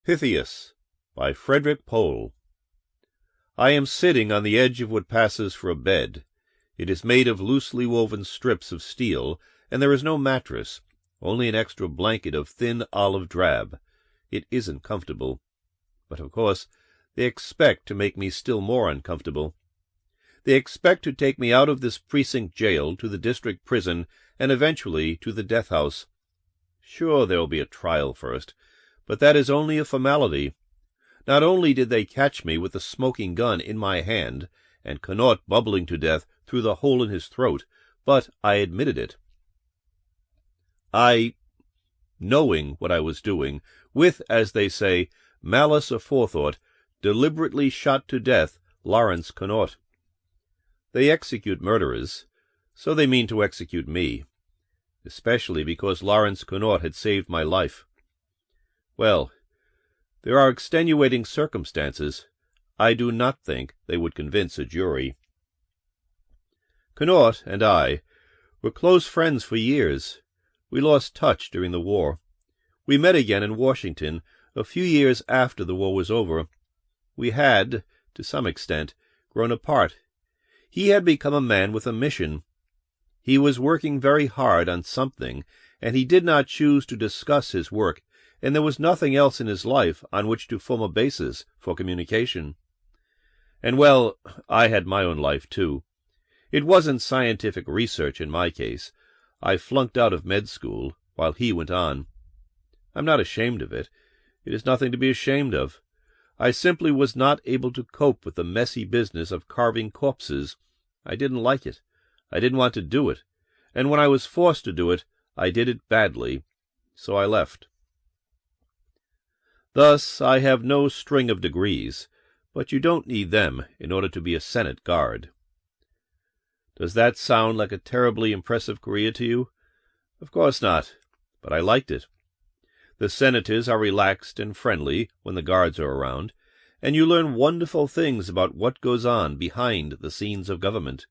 Pythias by Frederik Pohl. I am sitting on the edge of what passes for a bed. It is made of loosely woven strips of steel, and there is no mattress, only an extra blanket of thin olive drab. It isn't comfortable. But, of course, they expect to make me still more uncomfortable. They expect to take me out of this precinct jail to the district prison and eventually to the death-house. Sure, there will be a trial first, but that is only a formality. Not only did they catch me with the smoking gun in my hand, and Connaught bubbling to death through the hole in his throat, but I admitted it. Knowing what I was doing, with, as they say, malice aforethought, deliberately shot to death Lawrence Connaught. They execute murderers, so they mean to execute me, especially because Lawrence Connaught had saved my life. Well, there are extenuating circumstances. I do not think they would convince a jury. Connaught and I were close friends for years. We lost touch during the war. We met again in Washington a few years after the war was over. We had, to some extent, grown apart. He had become a man with a mission. He was working very hard on something, and he did not choose to discuss his work, and there was nothing else in his life on which to form a basis for communication. And, well, I had my own life, too. It wasn't scientific research in my case. I flunked out of med school, while he went on. I'm not ashamed of it. It is nothing to be ashamed of. I simply was not able to cope with the messy business of carving corpses. I didn't like it. I didn't want to do it. And when I was forced to do it, I did it badly. So I left. Thus, I have no string of degrees, but you don't need them in order to be a Senate guard. Does that sound like a terribly impressive career to you? Of course not, but I liked it. The senators are relaxed and friendly when the guards are around, and you learn wonderful things about what goes on behind the scenes of government.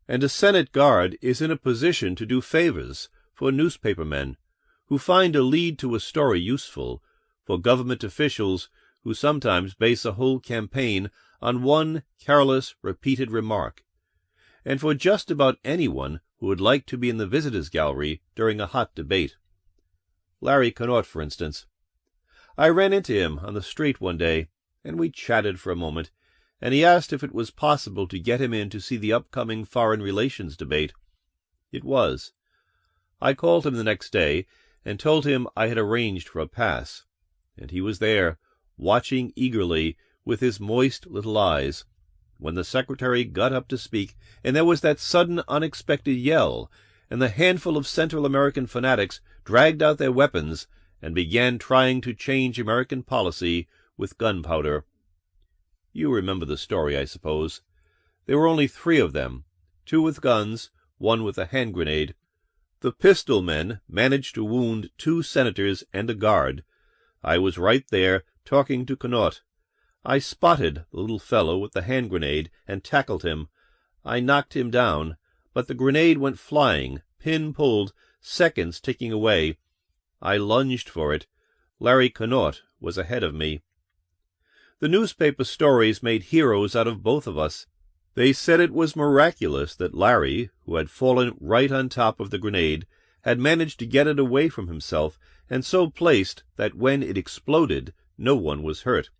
And a Senate guard is in a position to do favors for newspapermen who find a lead to a story useful, for government officials who sometimes base a whole campaign on one careless, repeated remark, and for just about anyone who would like to be in the visitors' gallery during a hot debate. Larry Connaught, for instance. I ran into him on the street one day, and we chatted for a moment, and he asked if it was possible to get him in to see the upcoming foreign relations debate. It was. I called him the next day and told him I had arranged for a pass, and he was there, watching eagerly with his moist little eyes, when the secretary got up to speak, and there was that sudden unexpected yell, and the handful of Central American fanatics dragged out their weapons and began trying to change American policy with gunpowder. You remember the story, I suppose. There were only 3 of them, 2 with guns, 1 with a hand grenade. The pistol men managed to wound 2 senators and a guard. I was right there, talking to Connaught. I spotted the little fellow with the hand grenade and tackled him. I knocked him down, but the grenade went flying, pin pulled, seconds ticking away. I lunged for it. Larry Connaught was ahead of me. The newspaper stories made heroes out of both of us. They said it was miraculous that Larry, who had fallen right on top of the grenade, had managed to get it away from himself, and so placed that when it exploded no one was hurt.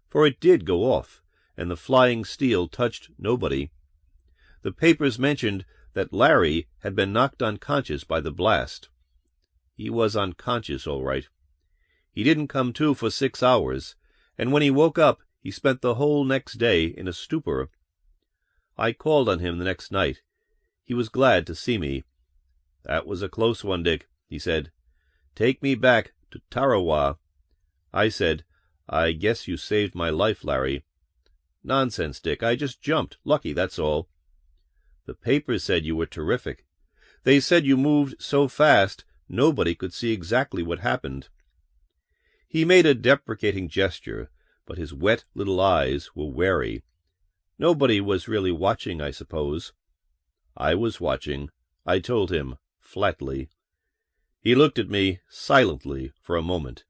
For it did go off, and the flying steel touched nobody. The papers mentioned that Larry had been knocked unconscious by the blast. He was unconscious, all right. He didn't come to for 6 hours, and when he woke up he spent the whole next day in a stupor. I called on him the next night. He was glad to see me. "That was a close one, Dick," he said. "Take me back to Tarawa." I said, "I guess you saved my life, Larry." "Nonsense, Dick. I just jumped. Lucky, that's all." "The papers said you were terrific. They said you moved so fast nobody could see exactly what happened." He made a deprecating gesture, but his wet little eyes were wary. Nobody was really watching, I suppose. I was watching, I told him, flatly. He looked at me silently for a moment.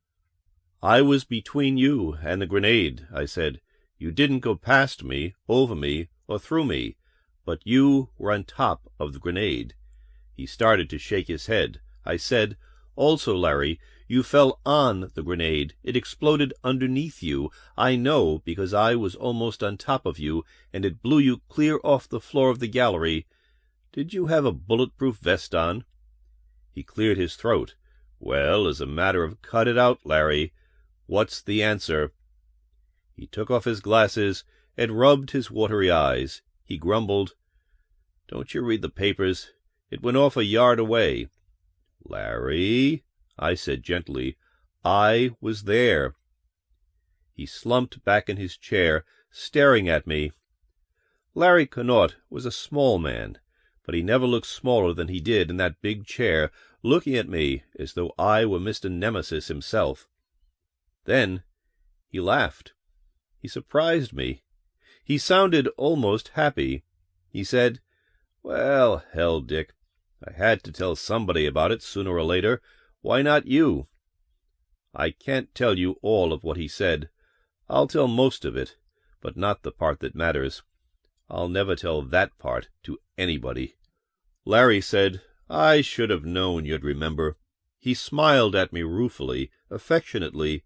I was between you and the grenade, I said. You didn't go past me, over me, or through me, but you were on top of the grenade. He started to shake his head. I said, Also, Larry, you fell on the grenade. It exploded underneath you. I know, because I was almost on top of you, and it blew you clear off the floor of the gallery. Did you have a bulletproof vest on? He cleared his throat. Well, as a matter of cut it out, Larry, what's the answer? He took off his glasses and rubbed his watery eyes. He grumbled, Don't you read the papers? It went off a yard away. Larry, I said gently, I was there. He slumped back in his chair, staring at me. Larry Connaught was a small man, but he never looked smaller than he did in that big chair, looking at me as though I were Mr. Nemesis himself. Then he laughed. He surprised me. He sounded almost happy. He said, Well, hell, Dick, I had to tell somebody about it sooner or later. Why not you? I can't tell you all of what he said. I'll tell most of it, but not the part that matters. I'll never tell that part to anybody. Larry said, I should have known you'd remember. He smiled at me ruefully, affectionately.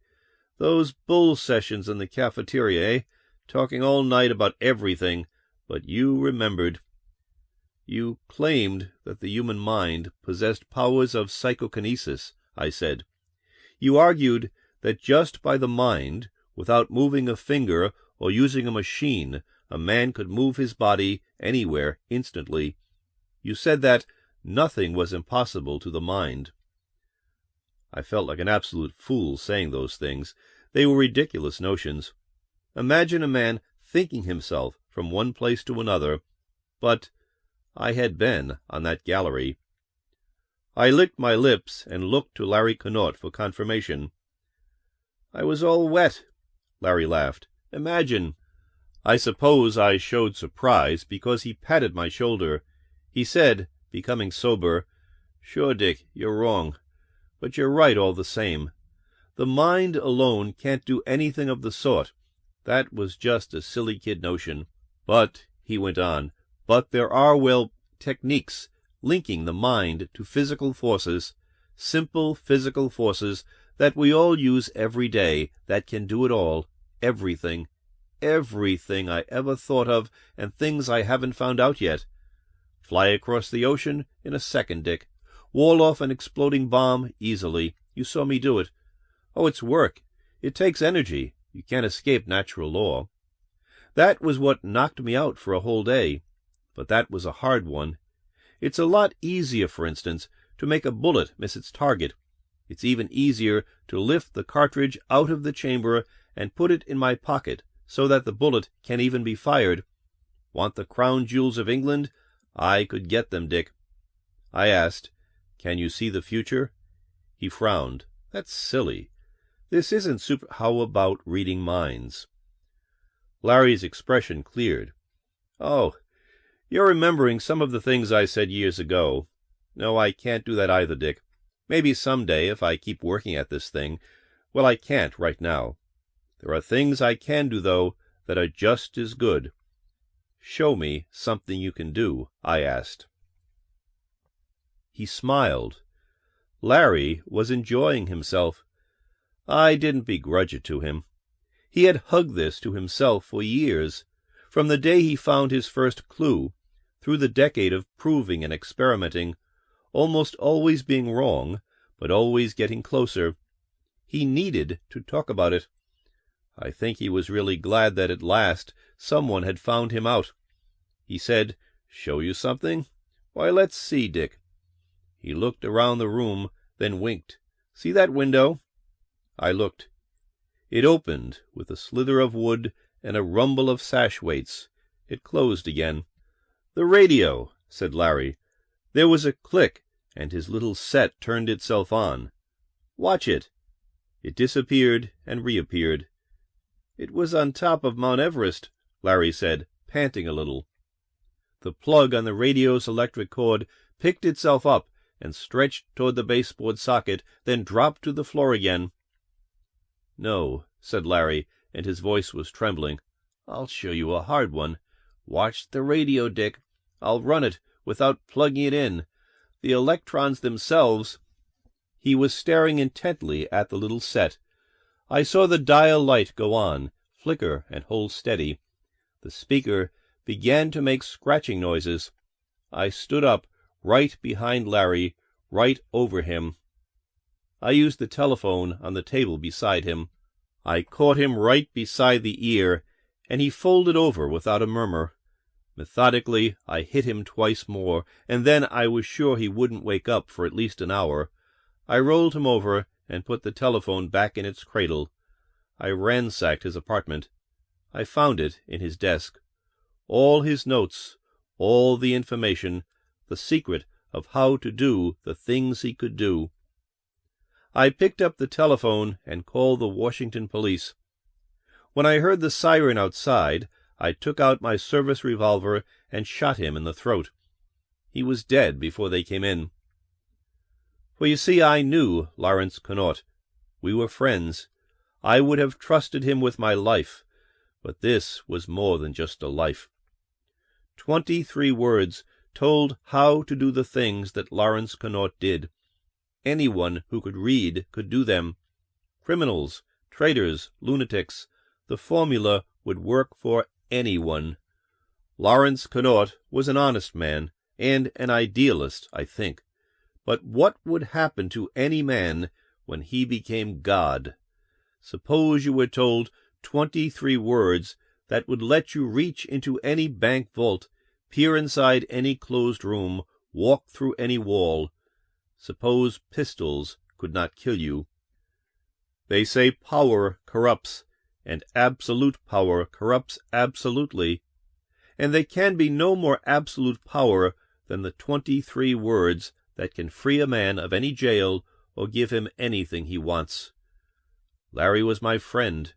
Those bull sessions in the cafeteria, eh? Talking all night about everything, but you remembered. You claimed that the human mind possessed powers of psychokinesis, I said. You argued that just by the mind, without moving a finger or using a machine, a man could move his body anywhere instantly. You said that nothing was impossible to the mind. I felt like an absolute fool saying those things. They were ridiculous notions. Imagine a man thinking himself from one place to another. But I had been on that gallery. I licked my lips and looked to Larry Connaught for confirmation. I was all wet, Larry laughed. Imagine. I suppose I showed surprise because he patted my shoulder. He said, becoming sober, Sure, Dick, you're wrong, but you're right all the same. The mind alone can't do anything of the sort. That was just a silly kid notion. But, he went on, but there are, techniques linking the mind to physical forces, simple physical forces that we all use every day, that can do it all, everything I ever thought of, and things I haven't found out yet. Fly across the ocean in a second, Dick. Wall off an exploding bomb easily. You saw me do it. Oh, it's work. It takes energy. You can't escape natural law. That was what knocked me out for a whole day. But that was a hard one. It's a lot easier, for instance, to make a bullet miss its target. It's even easier to lift the cartridge out of the chamber and put it in my pocket so that the bullet can even be fired. Want the crown jewels of England? I could get them, Dick. I asked, Can you see the future? He frowned. That's silly. This isn't How about reading minds? Larry's expression cleared. Oh, you're remembering some of the things I said years ago. No, I can't do that either, Dick. Maybe someday, if I keep working at this thing. Well, I can't right now. There are things I can do, though, that are just as good. Show me something you can do, I asked. He smiled. Larry was enjoying himself. I didn't begrudge it to him. He had hugged this to himself for years, from the day he found his first clue, through the decade of proving and experimenting, almost always being wrong, but always getting closer. He needed to talk about it. I think he was really glad that at last someone had found him out. He said, Show you something? Why, let's see, Dick. He looked around the room, then winked. See that window? I looked. It opened with a slither of wood and a rumble of sash weights. It closed again. The radio, said Larry. There was a click, and his little set turned itself on. Watch it. It disappeared and reappeared. It was on top of Mount Everest, Larry said, panting a little. The plug on the radio's electric cord picked itself up and stretched toward the baseboard socket, then dropped to the floor again. "No," said Larry, and his voice was trembling. "I'll show you a hard one. Watch the radio, Dick. I'll run it without plugging it in. The electrons themselves—" He was staring intently at the little set. I saw the dial light go on, flicker, and hold steady. The speaker began to make scratching noises. I stood up, right behind Larry, right over him. I used the telephone on the table beside him. I caught him right beside the ear, and he folded over without a murmur. Methodically, I hit him twice more, and then I was sure he wouldn't wake up for at least an hour. I rolled him over and put the telephone back in its cradle. I ransacked his apartment. I found it in his desk. All his notes, all the information, the secret of how to do the things he could do. I picked up the telephone and called the Washington police. When I heard the siren outside, I took out my service revolver and shot him in the throat. He was dead before they came in. For you see, I knew Laurence Connaught. We were friends. I would have trusted him with my life, but this was more than just a life. 23 words told how to do the things that Laurence Connaught did. Anyone who could read could do them. Criminals, traitors, lunatics. The formula would work for anyone. Laurence Connaught was an honest man, and an idealist, I think. But what would happen to any man when he became God? Suppose you were told 23 words that would let you reach into any bank vault, peer inside any closed room, walk through any wall. Suppose pistols could not kill you. They say power corrupts, and absolute power corrupts absolutely, and there can be no more absolute power than the 23 words that can free a man of any jail or give him anything he wants. Larry was my friend,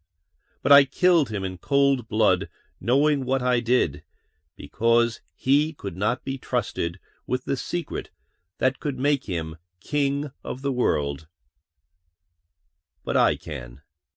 but I killed him in cold blood, knowing what I did, because he could not be trusted with the secret that could make him king of the world. But I can.